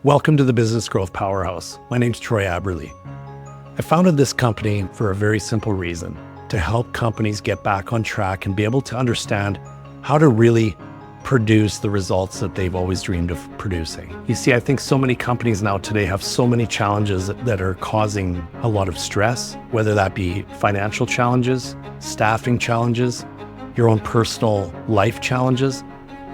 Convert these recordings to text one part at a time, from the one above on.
Welcome to the Business Growth Powerhouse. My name's Troy Aberle. I founded this company for a very simple reason, to help companies get back on track and be able to understand how to really produce the results that they've always dreamed of producing. You see, I think so many companies now today have so many challenges that are causing a lot of stress, whether that be financial challenges, staffing challenges, your own personal life challenges.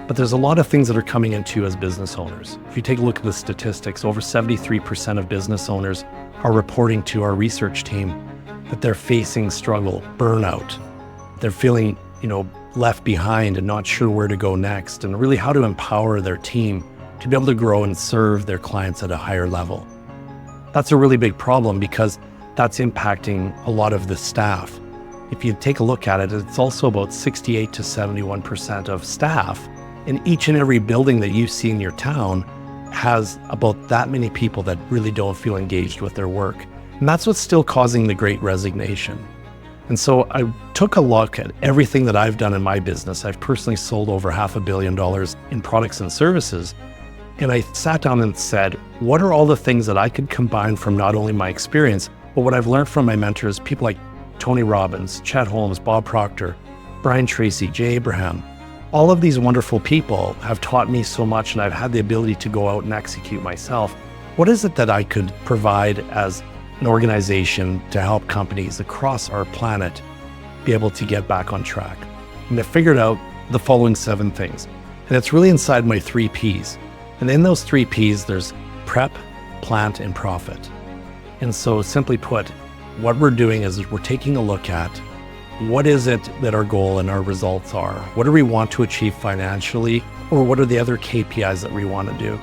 But there's a lot of things that are coming into you as business owners. If you take a look at the statistics, over 73% of business owners are reporting to our research team that they're facing struggle, burnout. They're feeling, left behind and not sure where to go next, and really how to empower their team to be able to grow and serve their clients at a higher level. That's a really big problem because that's impacting a lot of the staff. If you take a look at it, it's also about 68 to 71% of staff in each and every building that you see in your town has about that many people that really don't feel engaged with their work. And that's what's still causing the great resignation. And so I took a look at everything that I've done in my business. I've personally sold over $500 million in products and services. And I sat down and said, what are all the things that I could combine from not only my experience, but what I've learned from my mentors, people like Tony Robbins, Chet Holmes, Bob Proctor, Brian Tracy, Jay Abraham. All of these wonderful people have taught me so much, and I've had the ability to go out and execute myself. What is it that I could provide as an organization to help companies across our planet be able to get back on track? And I figured out the following 7 things. And it's really inside my 3 Ps. And in those 3 Ps, there's prep, plant, and profit. And so simply put, what we're doing is we're taking a look at what is it that our goal and our results are? What do we want to achieve financially? Or what are the other KPIs that we want to do?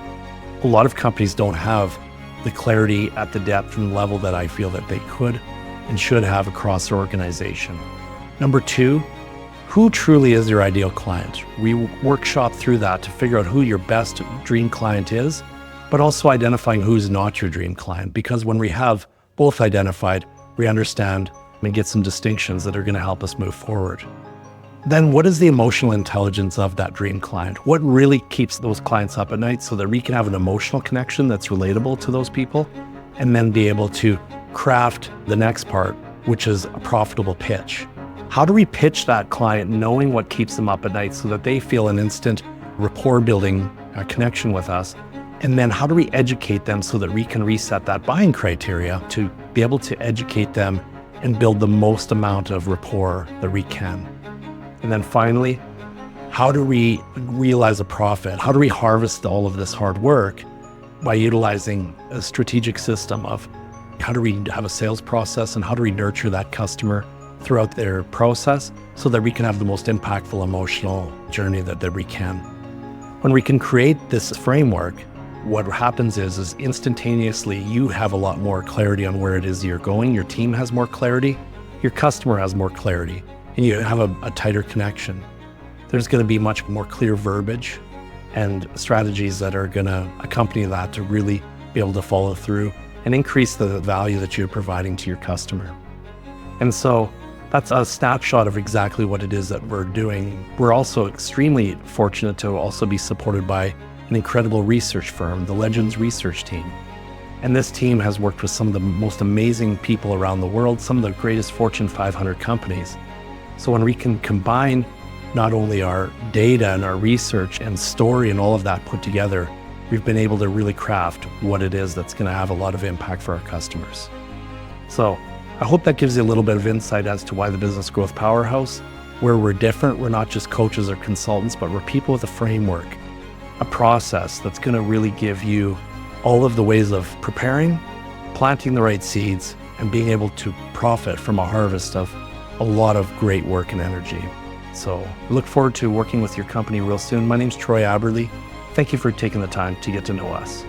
A lot of companies don't have the clarity at the depth and level that I feel that they could and should have across their organization. Number 2, who truly is your ideal client? We workshop through that to figure out who your best dream client is, but also identifying who's not your dream client. Because when we have both identified, we understand and get some distinctions that are going to help us move forward. Then what is the emotional intelligence of that dream client? What really keeps those clients up at night so that we can have an emotional connection that's relatable to those people, and then be able to craft the next part, which is a profitable pitch. How do we pitch that client knowing what keeps them up at night so that they feel an instant rapport building connection with us? And then how do we educate them so that we can reset that buying criteria to be able to educate them and build the most amount of rapport that we can? And then finally, how do we realize a profit? How do we harvest all of this hard work by utilizing a strategic system of how do we have a sales process and how do we nurture that customer throughout their process so that we can have the most impactful emotional journey that we can. When we can create this framework, what happens is instantaneously you have a lot more clarity on where it is you're going. Your team has more clarity, your customer has more clarity, and you have a tighter connection. There's going to be much more clear verbiage and strategies that are going to accompany that to really be able to follow through and increase the value that you're providing to your customer. And so that's a snapshot of exactly what it is that we're doing. We're also extremely fortunate to also be supported by an incredible research firm, the Legends research team. And this team has worked with some of the most amazing people around the world, some of the greatest Fortune 500 companies. So when we can combine not only our data and our research and story and all of that put together, we've been able to really craft what it is that's going to have a lot of impact for our customers. So I hope that gives you a little bit of insight as to why the Business Growth Powerhouse, where we're different. We're not just coaches or consultants, but we're people with a framework, a process that's going to really give you all of the ways of preparing, planting the right seeds, and being able to profit from a harvest of a lot of great work and energy. So I look forward to working with your company real soon. My name's Troy Aberle. Thank you for taking the time to get to know us.